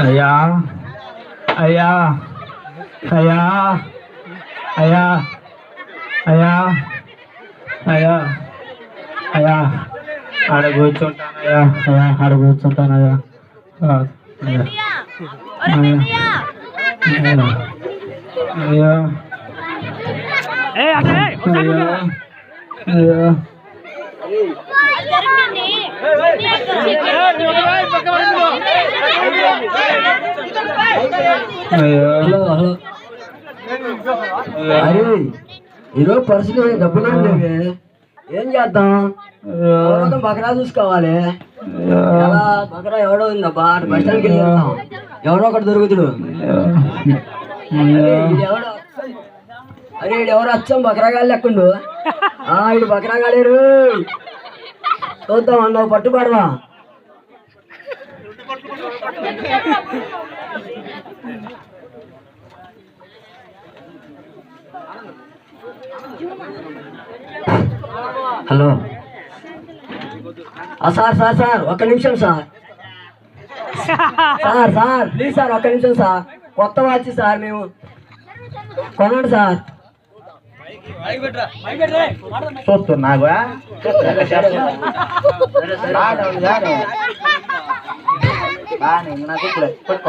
అయ్యా అయ్యా అయ్యా అయ్యా అయ్యా అయ్యా అయ్యా ఆడ కూర్చుంటానయ్యా అయ్యా ఆడ కూర్చుంటానయ్యా అయ్యా అయ్యా అయ్యా అయ్యా అరే ఈరోజు పరిస్థితి డబ్బులు ఏం చేద్దాం? బకరా చూసుకోవాలి. బకరా ఎవడో ఉందబ్బా, బస్ స్టాండ్కి వెళ్ళి వెళ్తాం. ఎవడో ఒకటి దొరుకుతుడు. అరే ఎవరు వచ్చాం బకరాగాలు లెక్కుండు. ఇడు బకరాగాలేరు చూద్దాం అన్నావు పట్టుబడవా. హలో సార్ సార్ సార్ ఒక్క నిమిషం sir. Sir sir please sir ఒక్క నిమిషం సార్. కొత్త వాచ్ సార్ మేము కొనండి సార్. చూస్తున్నావా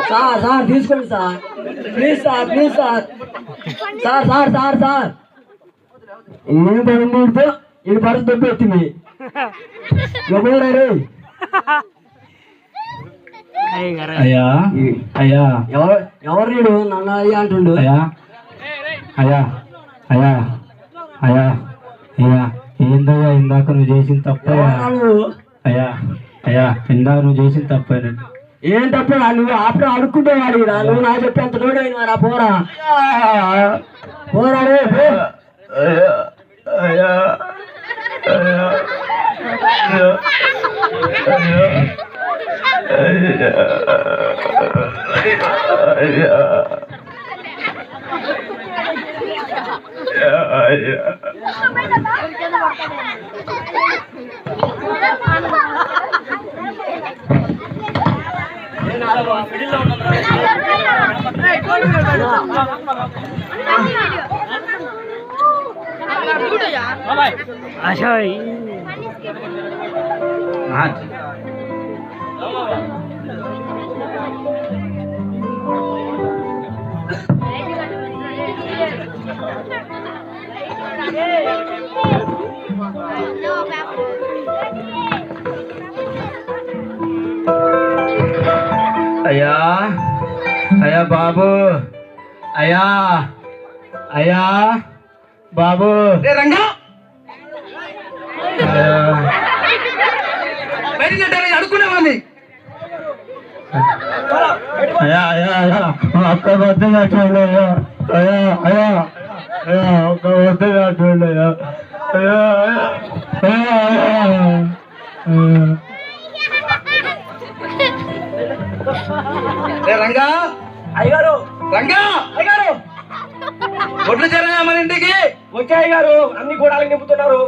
సార్ సార్ తీసుకోండి sir please sir please sir. Sir sir sir sir ఏం పడింది ఇది పరిస్థితి దొబ్బెత్తింది. అయ్యా అయ్యా ఎవరు నీడు నన్ను అయ్యా అంటుండు. అయ్యా అయ్యా అయ్యా అయ్యా అయ్యా ఏందయ్యా ఇందాక నువ్వు చేసిన తప్పయ్యా. అయ్యా అయ్యా ఇందాక నువ్వు చేసిన తప్పేనండి. ఏం తప్ప నువ్వు ఆపడం అడుక్కుంటేవాడు. నువ్వు నా చెప్పేంత నోడైనా పోరా పోరా రే అయ్యా అయ్యా బాబు అయ్యా అయ్యా బాబు రంగా అడుక్కునేవాడిని. అయ్యా అయ్యా అయ్యా అక్క వద్ద చూడయ్యా అయ్యా అయ్యా అయ్యా ఒక్క వద్ద చూడయ్యా అయ్యా అయ్యా రంగా అయ్యగారు రంగా అయ్యగారు ఒడ్లు చేరాయా మన ఇంటికి? వచ్చాయి గారు అన్ని గోడాలకు నింపుతున్నారు.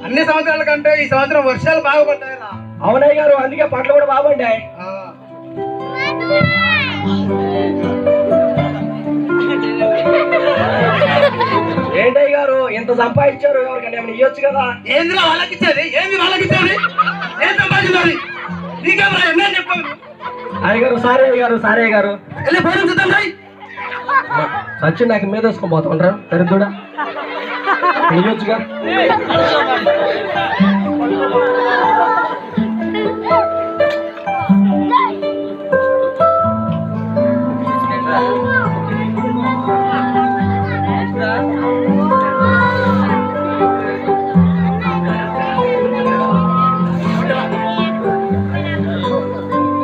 అన్ని సంవత్సరాల కంటే ఈ సంవత్సరం వర్షాలు బాగా పడ్డాయి. అవునయ్య గారు అందుకే పంటలు కూడా బాగుంటాయి. ఏంటయ్య గారు ఇంత సంపాదించారు ఎవరికైనా ఏమైనా ఇవ్వచ్చు కదా? ఏంది వాళ్ళకి ఇచ్చేది? ఏంది వాళ్ళకి ఇచ్చేది? ఏం సంపాదించాలి? అయ్యగారు సారే గారు సారే గారు వెళ్ళి భోజనం చూద్దాం. సచి నాకు మీద వేసుకోబోతుంటారు దరిద్రుడా ఇవ్వచ్చుగా.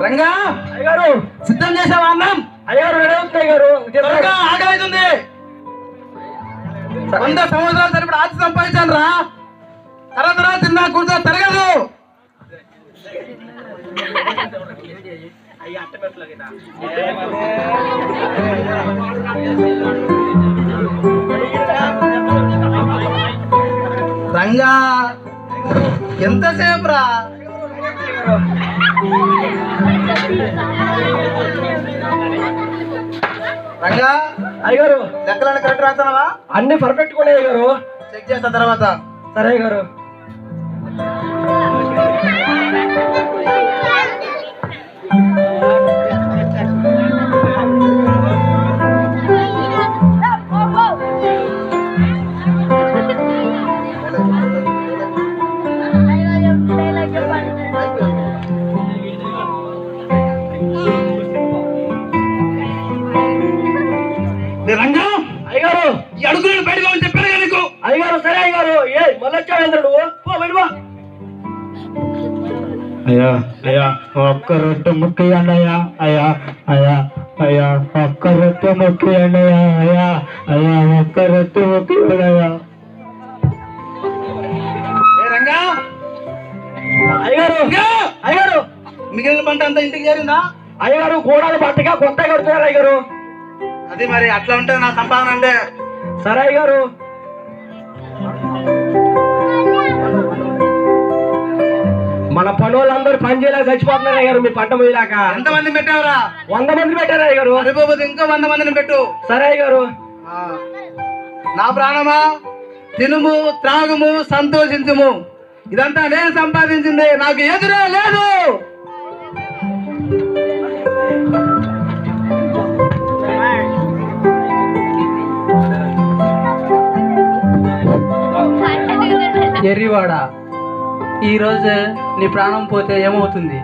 రంగా అయ్యగారు సిద్ధం చేసావా అన్నం? అయ్యగారు రెడీ అవుతుంది అయ్యగారు. ఆకలి అవుతుంది. 100 సంవత్సరాల తరపుడు ఆస్తి సంపాదించాను రా. తరతరా తిన్నా కూర్చో తరగదు. రంగా ఎంతసేపు రా? రంగా అయ్యగారు లెక్కలన్నీ కరెక్ట్ రాస్తానవా? అన్ని పర్ఫెక్ట్ కూడా అయ్యగారు. చెక్ చేస్తా తర్వాత. సరే అయ్యగారు. రంగా అయ్యగారు ఈ అడుగులు బయటగా అని చెప్పాను కదా నీకు. అయ్యగారు సరే అయ్యగారు. ఏ మళ్ళీ వచ్చావేంద్ర నువ్వు? పో బయటవా. అయ్యా అయ్యా ఒక్క రొట్టె ముక్కియండి అయ్యా. అయ్యా అయ్యా అయ్యా ఒక్క రొట్టె ముక్కియండి అయ్యా. అయ్యా అయ్యా ఒక్క రొట్టె ముక్కియండి అయ్యా. రంగా అయ్యగారు అయ్యగారు మిగిలిన పంట అంతా ఇంటికి చేరిందా? అయ్యగారు గోడాలు బట్టగా కొత్తగా కడుతున్నారు అయ్యగారు. అది మరి అట్లా ఉంటుంది నా సంపాదన అంటే. సరే అయ్యగారు. మన పనులందరూ పని చేయలేక చచ్చిపోతున్నారు అయ్యారు మీ పంట పోయిలాక. ఎంతమంది పెట్టావురా? 100 మంది పెట్టారు అయ్యారు. సరిపోతే ఇంకో 100 మందిని పెట్టు. సరే అయ్యారు. నా ప్రాణమా తినుము త్రాగుము సంతోషించుము. ఇదంతా నేను సంపాదించింది, నాకు ఎదురే లేదు. ఎర్రివాడ, ఈరోజు నీ ప్రాణం పోతే ఏమవుతుంది?